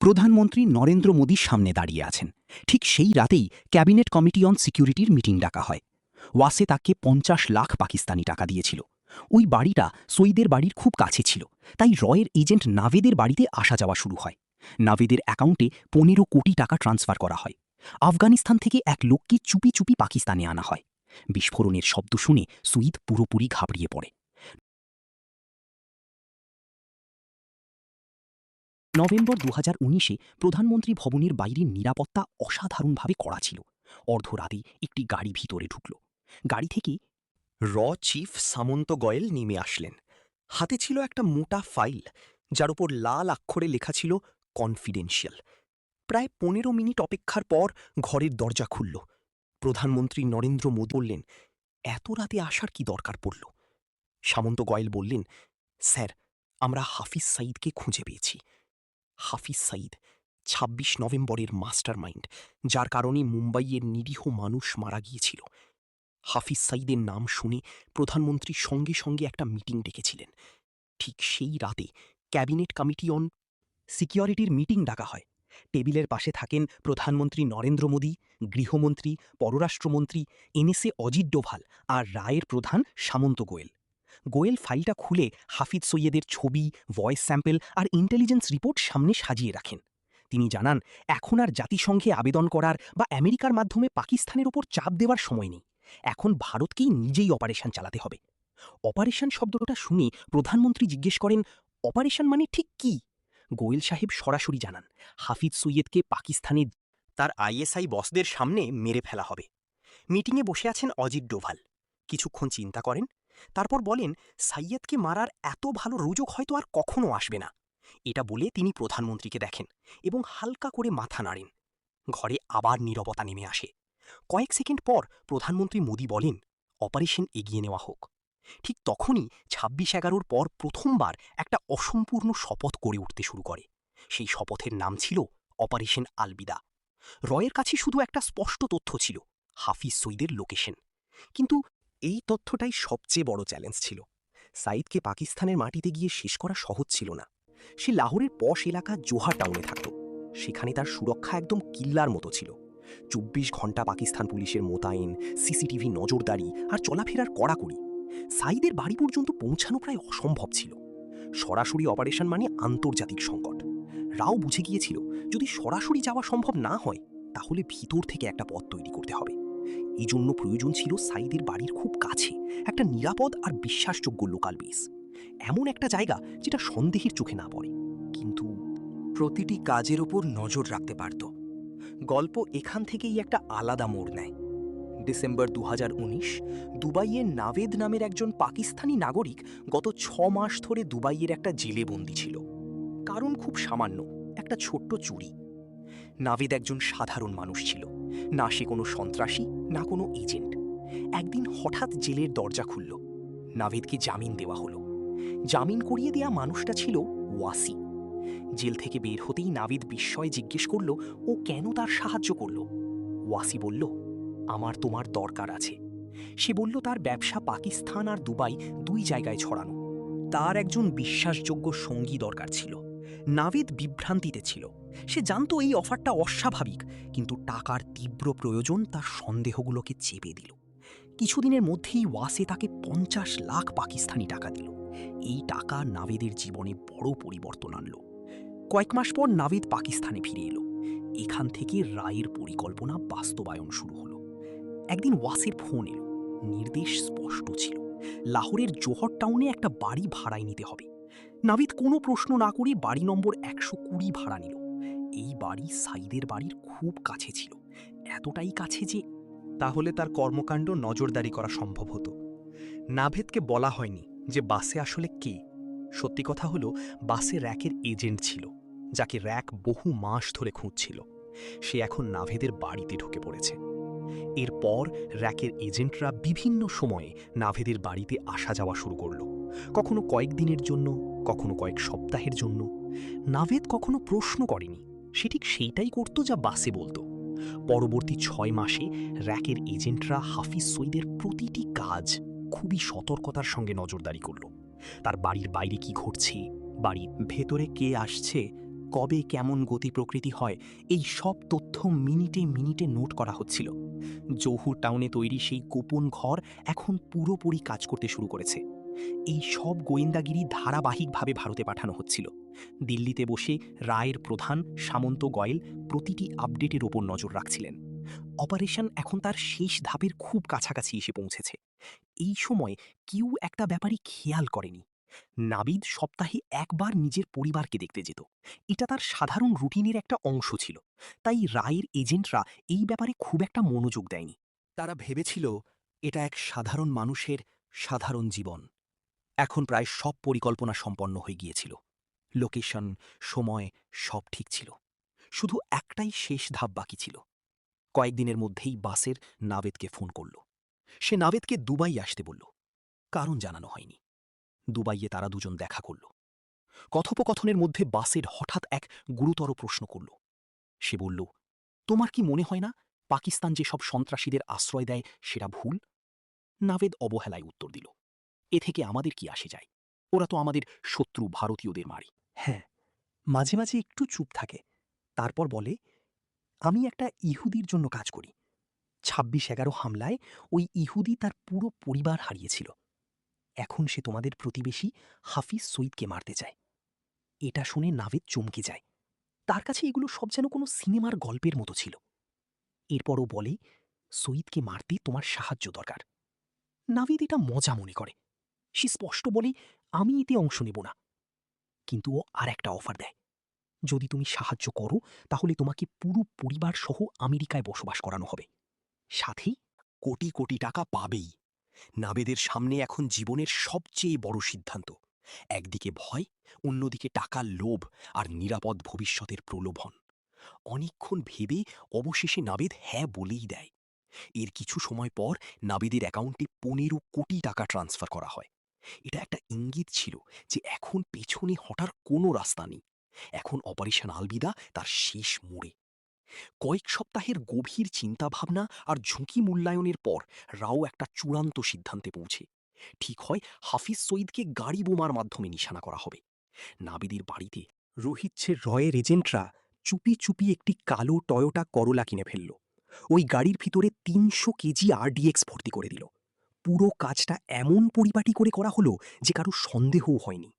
প্রধানমন্ত্রী নরেন্দ্র মোদীর সামনে দাঁড়িয়ে আছেন। ঠিক সেই রাতেই ক্যাবিনেট কমিটি অন সিকিউরিটির মিটিং ডাকা হয়। ওয়াসে তাকে ৫০ লাখ পাকিস্তানি টাকা দিয়েছিল। ওই বাড়িটা সঈদের বাড়ির খুব কাছে ছিল, তাই রয়ের এজেন্ট নাভেদের বাড়িতে আসা যাওয়া শুরু হয়। নাভেদের অ্যাকাউন্টে ১৫ কোটি টাকা ট্রান্সফার করা হয়। আফগানিস্তান থেকে এক লোককে চুপি চুপি পাকিস্তানে আনা হয়। বিস্ফোরণের শব্দ শুনে সঈদ পুরোপুরি ঘাবড়িয়ে পড়ে। নভেম্বর ২০১৯-এ প্রধানমন্ত্রী ভবনের বাইরের নিরাপত্তা অসাধারণভাবে কড়া ছিল। অর্ধরাতে একটি গাড়ি ভিতরে ঢুকল। গাড়ি থেকে চিফ সামন্ত গোয়েল নেমে আসলেন। হাতে ছিল একটা মোটা ফাইল, যার উপর লাল অক্ষরে লেখা ছিল কনফিডেন্সিয়াল। প্রায় ১৫ মিনিট অপেক্ষার পর ঘরের দরজা খুলল। প্রধানমন্ত্রী নরেন্দ্র মোদী বললেন, এত রাতে আসার কি দরকার পড়ল? সামন্ত গোয়েল বললেন, স্যার, আমরা হাফিজ সাঈদকে খুঁজে পেয়েছি। হাফিজ সাঈদ ২৬ নভেম্বরের মাস্টার মাইন্ড, যার কারণে মুম্বাইয়ের নিরীহ মানুষ মারা গিয়েছিল। হাফিজ সাঈদের নাম শুনে প্রধানমন্ত্রী সঙ্গে সঙ্গে একটা মিটিং ডেকেছিলেন। ঠিক সেই রাতে ক্যাবিনেট কমিটি অন সিকিউরিটির মিটিং ডাকা হয়। টেবিলের পাশে থাকেন প্রধানমন্ত্রী নরেন্দ্র মোদী, গৃহমন্ত্রী, পররাষ্ট্রমন্ত্রী এনএসএ অজিত ডোভাল আর রায়ের প্রধান সামন্ত গোয়েল। গোয়েল ফাইলটা খুলে হাফিজ সৈয়দের ছবি, ভয়েস স্যাম্পল আর ইন্টেলিজেন্স রিপোর্ট সামনে সাজিয়ে রাখেন। তিনি জানান, এখন আর জাতিসংঘে আবেদন করার বা আমেরিকার মাধ্যমে পাকিস্তানের ওপর চাপ দেওয়ার সময় নেই। এখন ভারতকেই নিজেই অপারেশন চালাতে হবে। অপারেশন শব্দটা শুনে প্রধানমন্ত্রী জিজ্ঞেস করেন, অপারেশন মানে ঠিক কি? গোয়েল সাহেব সরাসরি জানান, হাফিজ সৈয়দকে পাকিস্তানে তার আইএসআই বসদের সামনে মেরে ফেলা হবে। মিটিংয়ে বসে আছেন অজিত ডোভাল। কিছুক্ষণ চিন্তা করেন, তারপর বলেন, সাইয়েদকে মারার এত ভালো রোজক হয়তো আর কখনো আসবে না। এটা বলে তিনি প্রধানমন্ত্রীকে দেখেন এবং হালকা করে মাথা নাড়েন। ঘরে আবার নীরবতা নেমে আসে। কয়েক সেকেন্ড পর প্রধানমন্ত্রী মোদী বলেন, অপারেশন এগিয়ে নেওয়া হোক। ঠিক তখনই ২৬/১১-র পর প্রথমবার একটা অসম্পূর্ণ শপথ করে উঠতে শুরু করে। সেই শপথের নাম ছিল অপারেশন আলবিদা। রয়ের কাছে শুধু একটা স্পষ্ট তথ্য ছিল, হাফিজ সঈদের লোকেশন। কিন্তু এই তথ্যটাই সবচেয়ে বড় চ্যালেঞ্জ ছিল। সাঈদকে পাকিস্তানের মাটিতে গিয়ে শেষ করা সহজ ছিল না। সে লাহোরের পশ এলাকা জোহা টাউনে থাকত। সেখানে তার সুরক্ষা একদম কিল্লার মতো ছিল। ২৪ ঘন্টা পাকিস্তান পুলিশের মোতায়েন, সিসিটিভি নজরদারি আর চলাফেরার কড়াকড়ি। সাঈদের বাড়ি পর্যন্ত পৌঁছানো প্রায় অসম্ভব ছিল। সরাসরি অপারেশন মানে আন্তর্জাতিক সংকট। রাও বুঝে গিয়েছিল, যদি সরাসরি যাওয়া সম্ভব না হয়, তাহলে ভিতর থেকে একটা পথ তৈরি করতে হবে। এই জন্য প্রয়োজন ছিল সাঈদের বাড়ির খুব কাছে একটা নিরাপদ আর বিশ্বাসযোগ্য লোকাল বেস। এমন একটা জায়গা যেটা সন্দেহের চোখে না পড়ে, কিন্তু প্রতিটি কাজের ওপর নজর রাখতে পারত। গল্প এখান থেকেই একটা আলাদা মোড় নেয়। ডিসেম্বর ২০১৯, দুবাইয়ের নাভেদ নামের একজন পাকিস্তানি নাগরিক গত ৬ মাস ধরে দুবাইয়ের একটা জেলে বন্দী ছিল। কারণ খুব সামান্য, একটা ছোট্ট চুরি। নাভেদ একজন সাধারণ মানুষ ছিল, না সে কোনো সন্ত্রাসী, না কোনো এজেন্ট। একদিন হঠাৎ জেলের দরজা খুলল। নাভেদকে জামিন দেওয়া হলো। জামিন করিয়ে দেয়া মানুষটা ছিল ওয়াসি। জেল থেকে বের হতেই নাভেদ বিস্ময়ে জিজ্ঞেস করল, ও কেন তার সাহায্য করল? ওয়াসি বলল, আমার তোমার দরকার আছে। সে বলল, তার ব্যবসা পাকিস্তান আর দুবাই দুই জায়গায় ছড়ানো। তার একজন বিশ্বাসযোগ্য সঙ্গী দরকার ছিল। নাভেদ বিভ্রান্তিতে ছিল। সে জানত এই অফারটা অস্বাভাবিক, কিন্তু টাকার তীব্র প্রয়োজন তার সন্দেহগুলোকে চেপে দিল। কিছুদিনের মধ্যেই ওয়াসে তাকে ৫০ লাখ পাকিস্তানি টাকা দিল। এই টাকা নাভেদের জীবনে বড় পরিবর্তন আনল। কয়েক মাস পর নাভেদ পাকিস্তানে ফিরে এলো। এখান থেকে রায়ের পরিকল্পনা বাস্তবায়ন শুরু হলো। একদিন ওয়াসের ফোন এলো। নির্দেশ স্পষ্ট ছিল, লাহোরের জোহর টাউনে একটা বাড়ি ভাড়ায় নিতে হবে। নাভেদ কোনো প্রশ্ন না করে বাড়ি নম্বর ১২০ ভাড়া নিল। এই বাড়ি সাঈদের বাড়ির খুব কাছে ছিল, এতটাই কাছে যে তাহলে তার কর্মকাণ্ড নজরদারি করা সম্ভব হতো। নাভেদকে বলা হয়নি যে বাসে আসলে কে। সত্যি কথা হলো, বাসে র‍্যাকের এজেন্ট ছিল, যাকে র‍্যাক বহু মাস ধরে খুঁজছিল। সে এখন নাভেদের বাড়িতে ঢুকে পড়েছে। এরপর র‍্যাকের এজেন্টরা বিভিন্ন সময়ে নাভেদের বাড়িতে আসা যাওয়া শুরু করল। কখনো কয়েকদিনের জন্য, কখনো কয়েক সপ্তাহের জন্য। নাভেদ কখনো প্রশ্ন করেনি, সে ঠিক সেইটাই করত যা বাসে বলতো। পরবর্তী ৬ মাসে র‍্যাকের এজেন্টরা হাফিজ সঈদের প্রতিটি কাজ খুবই সতর্কতার সঙ্গে নজরদারি করল। তার বাড়ির বাইরে কি ঘটছে, বাড়ির ভেতরে কে আসছে, কবে কেমন গতি প্রকৃতি হয় এই সব তথ্য মিনিটে মিনিটে নোট করা হচ্ছিল। জহুর টাউনে তৈরি সেই গোপন ঘর এখন পুরোপুরি কাজ করতে শুরু করেছে। এই সব গোয়েন্দাগিরি ধারাবাহিকভাবে ভারতে পাঠানো হচ্ছিল। দিল্লিতে বসে রায়ের প্রধান সামন্ত গোয়েল প্রতিটি আপডেটের ওপর নজর রাখছিলেন। অপারেশন এখন তার শেষ ধাপের খুব কাছাকাছি এসে পৌঁছেছে। এই সময় কেউ একটা ব্যাপারই খেয়াল করেনি। নাবিদ সপ্তাহে একবার নিজের পরিবারকে দেখতে যেত। এটা তার সাধারণ রুটিনের একটা অংশ ছিল। তাই রায়ের এজেন্টরা এই ব্যাপারে খুব একটা মনোযোগ দেয়নি। তারা ভেবেছিল এটা এক সাধারণ মানুষের সাধারণ জীবন। এখন প্রায় সব পরিকল্পনা সম্পন্ন হয়ে গিয়েছিল। লোকেশন, সময় সব ঠিক ছিল। শুধু একটাই শেষ ধাপ বাকি ছিল। কয়েকদিনের মধ্যেই বাসের নাভেদকে ফোন করল। সে নাভেদকে দুবাই আসতে বলল। কারণ জানানো হয়নি। দুবাইয়ে তারা দুজন দেখা করল। কথোপকথনের মধ্যে বাসের হঠাৎ এক গুরুতর প্রশ্ন করল। সে বলল, তোমার কি মনে হয় না পাকিস্তান যে সব সন্ত্রাসীদের আশ্রয় দেয় সেটা ভুল? নাভেদ অবহেলায় উত্তর দিল, এ থেকে আমাদের কি আসে যায়? ওরা তো আমাদের শত্রু ভারতীয়দের মারে। হ্যাঁ, মাঝে মাঝে একটু চুপ থাকে। তারপর বলে, আমি একটা ইহুদির জন্য কাজ করি। 26/11 হামলায় ওই ইহুদি তার পুরো পরিবার হারিয়েছিল। এখন সে তোমাদের প্রতিবেশী হাফিজ সঈদকে মারতে চায়। এটা শুনে নাভেদ চমকে যায়। তার কাছে এগুলো সব যেন কোনো সিনেমার গল্পের মতো ছিল। এরপরও বলে, সঈদকে মারতে তোমার সাহায্য দরকার। নাভেদ এটা মজা মনে করে। সে স্পষ্ট বলে, আমি এতে অংশ নেব না। কিন্তু ও আর একটা অফার দেয়, যদি তুমি সাহায্য করো তাহলে তোমাকে পুরো পরিবার সহ আমেরিকায় বসবাস করানো হবে। সাথেই কোটি কোটি টাকা পাবেই। নাবেদের সামনে এখন জীবনের সবচেয়ে বড় সিদ্ধান্ত। একদিকে ভয়, অন্যদিকে টাকার লোভ আর নিরাপদ ভবিষ্যতের প্রলোভন। অনেকক্ষণ ভেবে অবশেষে নাবেদ হ্যাঁ বলেই দেয়। এর কিছু সময় পর নাবেদের অ্যাকাউন্টে 15 কোটি টাকা ট্রান্সফার করা হয়। এটা একটা ইঙ্গিত ছিল যে এখন পেছনে হটার কোনো রাস্তা নেই। এখন অপারেশন আলবিদা তার শেষ মোড়ে। কয়েক সপ্তাহের গভীর চিন্তাভাবনা আর ঝুঁকি মূল্যায়নের পর রাও একটা চূড়ান্ত সিদ্ধান্তে পৌঁছে। ঠিক হয় হাফিজ সঈদকে গাড়ি বোমার মাধ্যমে নিশানা করা হবে। নাবিদের বাড়িতে রোহিতছের রয়ের এজেন্টরা চুপি চুপি একটি কালো টয়োটা করোলা কিনে ফেলল। ওই গাড়ির ভিতরে 300 কেজি RDX ভর্তি করে দিল। পুরো কাজটা এমন পরিপাটি করে করা হলো যে কারো সন্দেহও হয়নি।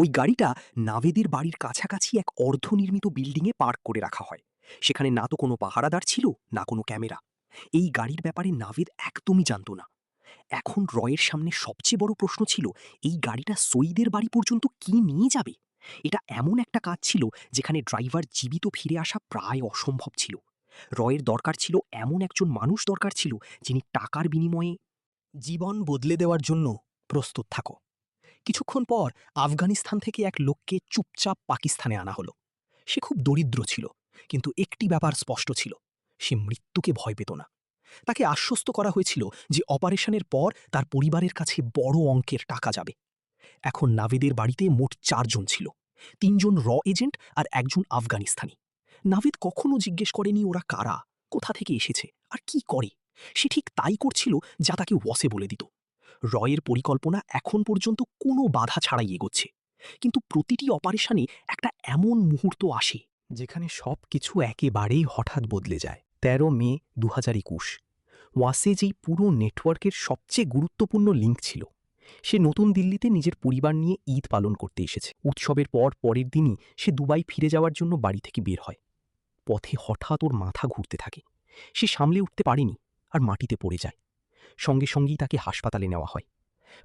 ওই গাড়িটা নাভেদের বাড়ির কাছাকাছি এক অর্ধনির্মিত বিল্ডিংয়ে পার্ক করে রাখা হয়। সেখানে না তো কোনো পাহারাদার ছিল, না কোনো ক্যামেরা। এই গাড়ির ব্যাপারে নাভেদ একদমই জানত না। এখন রয়ের সামনে সবচেয়ে বড় প্রশ্ন ছিল, এই গাড়িটা সঈদের বাড়ি পর্যন্ত কি নিয়ে যাবে? এটা এমন একটা কাজ ছিল যেখানে ড্রাইভার জীবিত ফিরে আসা প্রায় অসম্ভব ছিল। রয়ের দরকার ছিল এমন একজন মানুষ দরকার ছিল যিনি টাকার বিনিময়ে জীবন বদলে দেওয়ার জন্য প্রস্তুত থাকো। কিছুক্ষণ পর আফগানিস্তান থেকে এক লোককে চুপচাপ পাকিস্তানে আনা হলো। সে খুব দরিদ্র ছিল, কিন্তু একটি ব্যাপার স্পষ্ট ছিল, সে মৃত্যুকে ভয় পেত না। তাকে আশ্বস্ত করা হয়েছিল যে অপারেশনের পর তার পরিবারের কাছে বড় অঙ্কের টাকা যাবে। এখন নাভেদের বাড়িতে মোট 4 জন ছিল, 3 জন র এজেন্ট আর একজন আফগানিস্তানি। নাভেদ কখনো জিজ্ঞেস করেনি ওরা কারা, কোথা থেকে এসেছে আর কি করে। সে ঠিক তাই করছিল যা তাকে ওয়াসে বলে দিত। রয়ের পরিকল্পনা এখন পর্যন্ত কোনো বাধা ছাড়াই এগোচ্ছে। কিন্তু প্রতিটি অপারেশনে একটা এমন মুহূর্ত আসে যেখানে সব কিছু একেবারেই হঠাৎ বদলে যায়। 13 মে 2021 ওয়াসে যেই পুরো নেটওয়ার্কের সবচেয়ে গুরুত্বপূর্ণ লিঙ্ক ছিল, সে নতুন দিল্লিতে নিজের পরিবার নিয়ে ঈদ পালন করতে এসেছে। উৎসবের পর পরের দিনই সে দুবাই ফিরে যাওয়ার জন্য বাড়ি থেকে বের হয়। পথে হঠাৎ ওর মাথা ঘুরতে থাকে। সে সামলে উঠতে পারেনি আর মাটিতে পড়ে যায়। সঙ্গে সঙ্গেই তাকে হাসপাতালে নেওয়া হয়।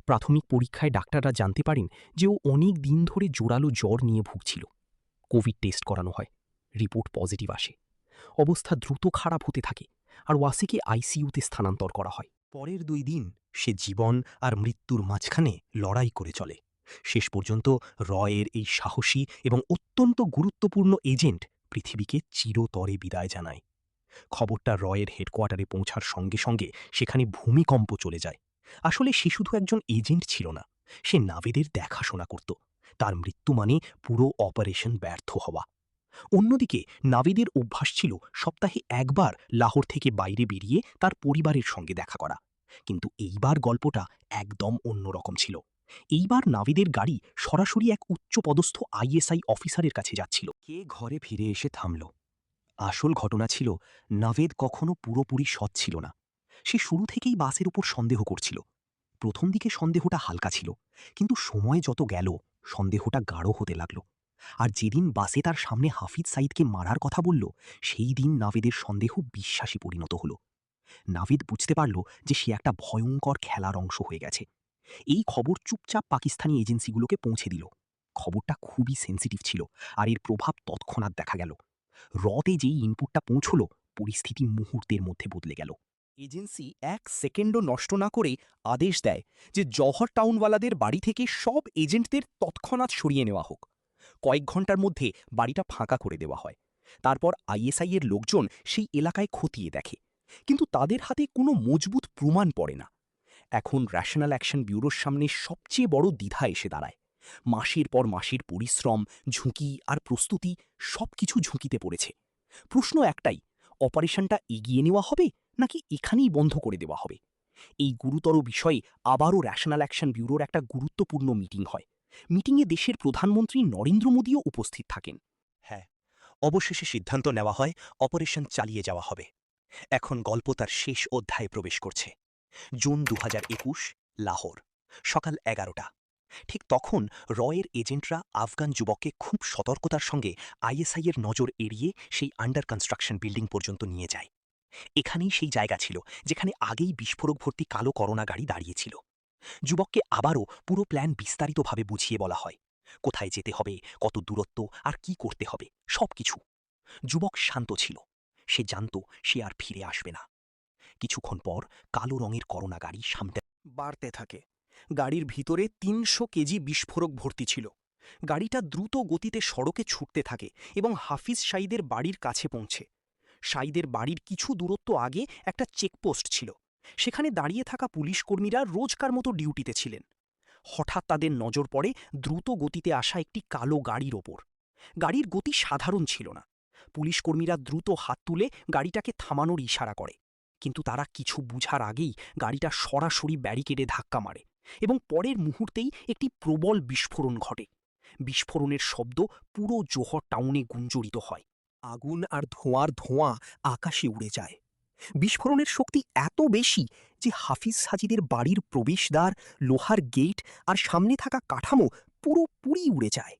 প্রাথমিক পরীক্ষায় ডাক্তাররা জানতে পারেন যে ও অনেক দিন ধরে জোরালো জ্বর নিয়ে ভুগছিল। কোভিড টেস্ট করানো হয়, রিপোর্ট পজিটিভ আসে। অবস্থা দ্রুত খারাপ হতে থাকে আর ওয়াসিকে আইসিইউতে স্থানান্তর করা হয়। পরের 2 দিন সে জীবন আর মৃত্যুর মাঝখানে লড়াই করে চলে। শেষ পর্যন্ত রয়ের এই সাহসী এবং অত্যন্ত গুরুত্বপূর্ণ এজেন্ট পৃথিবীকে চিরতরে বিদায় জানায়। খবরটা রয়ের হেডকোয়ার্টারে পৌঁছার সঙ্গে সঙ্গে সেখানে ভূমিকম্প চলে যায়। আসলে সে শুধু একজন এজেন্ট ছিল না, সে নাভেদের দেখাশোনা করত। তার মৃত্যু মানে পুরো অপারেশন ব্যর্থ হওয়া। অন্যদিকে নাভেদের অভ্যাস ছিল সপ্তাহে একবার লাহোর থেকে বাইরে বেরিয়ে তার পরিবারের সঙ্গে দেখা করা। কিন্তু এইবার গল্পটা একদম অন্যরকম ছিল। এইবার নাভিদের গাড়ি সরাসরি এক উচ্চপদস্থ আইএসআই অফিসারের কাছে যাচ্ছিল। কে ঘরে ফিরে এসে থামল। আসল ঘটনা ছিল, নাভেদ কখনো পুরোপুরি সৎ ছিল না। সে শুরু থেকেই বাসের উপর সন্দেহ করছিল। প্রথম দিকে সন্দেহটা হালকা ছিল, কিন্তু সময় যত গেল সন্দেহটা গাঢ় হতে লাগল। আর যেদিন বাসে তার সামনে হাফিজ সাইদকে মারার কথা বলল, সেই দিন নাভেদের সন্দেহ বিশ্বাসে পরিণত হল। নাভিদ বুঝতে পারল যে সে একটা ভয়ঙ্কর খেলার অংশ হয়ে গেছে। এই খবর চুপচাপ পাকিস্তানি এজেন্সিগুলোকে পৌঁছে দিল। খবরটা খুবই সেন্সিটিভ ছিল, আর এর প্রভাব তৎক্ষণাৎ দেখা গেল। রতে যেই ইনপুটটা পৌঁছল, পরিস্থিতি মুহূর্তের মধ্যে বদলে গেল। এজেন্সি 1 সেকেন্ডও নষ্ট না করে আদেশ দেয় যে জওহর টাউনওয়ালাদের বাড়ি থেকে সব এজেন্টদের তৎক্ষণাৎ সরিয়ে নেওয়া হোক। কয়েক ঘন্টার মধ্যে বাড়িটা ফাঁকা করে দেওয়া হয়। তারপর আইএসআই এর লোকজন সেই এলাকায় খতিয়ে দেখে, কিন্তু তাদের হাতে কোনো মজবুত প্রমাণ পড়ে না। এখন ন্যাশনাল অ্যাকশন ব্যুরোর সামনে সবচেয়ে বড় দ্বিধা এসে দাঁড়ায়। মাসের পর মাসের পরিশ্রম, ঝুঁকি আর প্রস্তুতি সবকিছু ঝুঁকিতে পড়েছে। প্রশ্ন একটাই, অপারেশনটা এগিয়ে নেওয়া হবে নাকি এখানেই বন্ধ করে দেওয়া হবে? এই গুরুতর বিষয়ে আবারও ন্যাশনাল অ্যাকশন ব্যুরোর একটা গুরুত্বপূর্ণ মিটিং হয়। মিটিংয়ে দেশের প্রধানমন্ত্রী নরেন্দ্র মোদীও উপস্থিত থাকেন। হ্যাঁ, অবশেষে সিদ্ধান্ত নেওয়া হয় অপারেশন চালিয়ে যাওয়া হবে। এখন গল্প তার শেষ অধ্যায়ে প্রবেশ করছে। জুন 2021, লাহোর, সকাল 11টা। ঠিক তখন রয়ের এজেন্টরা আফগান যুবককে খুব সতর্কতার সঙ্গে আইএসআই এর নজর এড়িয়ে সেই আন্ডার কনস্ট্রাকশন বিল্ডিং পর্যন্ত নিয়ে যায়। এখানেই সেই জায়গা ছিল যেখানে আগেই বিস্ফোরক ভর্তি কালো করোনা গাড়ি দাঁড়িয়েছিল। যুবককে আবারও পুরো প্ল্যান বিস্তারিতভাবে বুঝিয়ে বলা হয়। কোথায় যেতে হবে, কত দূরত্ব, আর কি করতে হবে, সবকিছু। যুবক শান্ত ছিল। সে জানত সে আর ফিরে আসবে না। কিছুক্ষণ পর কালো রঙের করোনা গাড়ি সামনে বাড়তে থাকে। গাড়ির ভিতরে 300 কেজি বিস্ফোরক ভর্তি ছিল। গাড়িটা দ্রুত গতিতে সড়কে ছুটতে থাকে এবং হাফিজ সাইদের বাড়ির কাছে পৌঁছে। সাইদের বাড়ির কিছু দূরত্ব আগে একটা চেকপোস্ট ছিল। সেখানে দাঁড়িয়ে থাকা পুলিশ কর্মীরা রোজকার মতো ডিউটিতে ছিলেন। হঠাৎ তাদের নজর পড়ে দ্রুত গতিতে আসা একটি কালো গাড়ির ওপর। গাড়ির গতি সাধারণ ছিল না। পুলিশ কর্মীরা দ্রুত হাত তুলে গাড়িটাকে থামানোর ইশারা করে, কিন্তু তারা কিছু বুঝার আগেই গাড়িটা সরাসরি ব্যারিকেডে ধাক্কা মারে এবং পরের মুহূর্তেই একটি প্রবল বিস্ফোরণ ঘটে। বিস্ফোরণের শব্দ পুরো জোহর টাউনে গুঞ্জরিত হয়। আগুন আর ধোঁয়ার ধোঁয়া আকাশে উড়ে যায়। বিস্ফোরণের শক্তি এত বেশি যে হাফিজ সাজিদের বাড়ির প্রবেশদ্বার, লোহার গেট আর সামনে থাকা কাঠামো পুরোপুরি উড়ে যায়।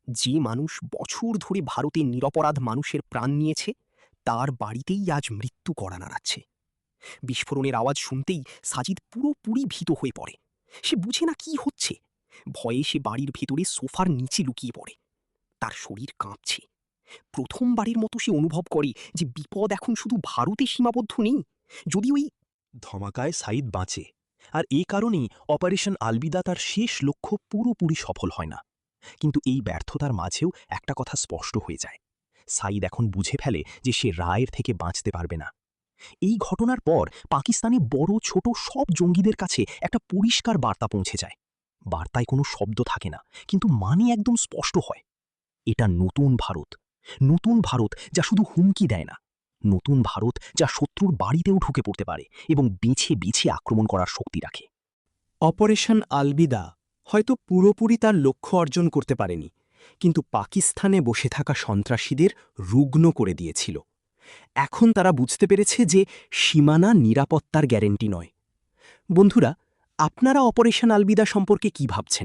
যে মানুষ বছর ধরে ভারতের নিরপরাধ মানুষের প্রাণ নিয়েছে, তার বাড়িতেই আজ মৃত্যু কড়া নাড়াচ্ছে। বিস্ফোরণের আওয়াজ শুনতেই সাজিদ পুরোপুরি ভীত হয়ে পড়ে। সে বুঝে না কি হচ্ছে। ভয়ে সে বাড়ির ভেতরে সোফার নিচে লুকিয়ে পড়ে। তার শরীর কাঁপছে। প্রথমবারের মতো সে অনুভব করে যে বিপদ এখন শুধু ভারতে সীমাবদ্ধ নেই। যদি ওই ধমাকায় সাইদ বাঁচে, আর এই কারণেই অপারেশন আলবিদা তার শেষ লক্ষ্য পুরোপুরি সফল হয় না। কিন্তু এই ব্যর্থতার মাঝেও একটা কথা স্পষ্ট হয়ে যায়। সাইদ এখন বুঝে ফেলে যে সে রায়ের থেকে বাঁচতে পারবে না। এই ঘটনার পর পাকিস্তানে বড় ছোট সব জঙ্গিদের কাছে একটা পরিষ্কার বার্তা পৌঁছে যায়। বার্তায় কোনো শব্দ থাকে না, কিন্তু মানে একদম স্পষ্ট হয়। এটা নতুন ভারত, নতুন ভারত যা শুধু হুমকি দেয় না, নতুন ভারত যা শত্রুর বাড়িতেও ঢুকে পড়তে পারে এবং বেছে বেছে আক্রমণ করার শক্তি রাখে। অপারেশন আলবিদা হয়তো পুরোপুরি তার লক্ষ্য অর্জন করতে পারেনি, কিন্তু পাকিস্তানে বসে থাকা সন্ত্রাসীদের রুগ্ন করে দিয়েছিল। এখন তারা বুঝতে পেরেছে যে সীমানা নিরাপত্তার গ্যারেন্টি নয়। বন্ধুরা, আপনারা অপারেশন আলবিদা সম্পর্কে কি ভাবছেন?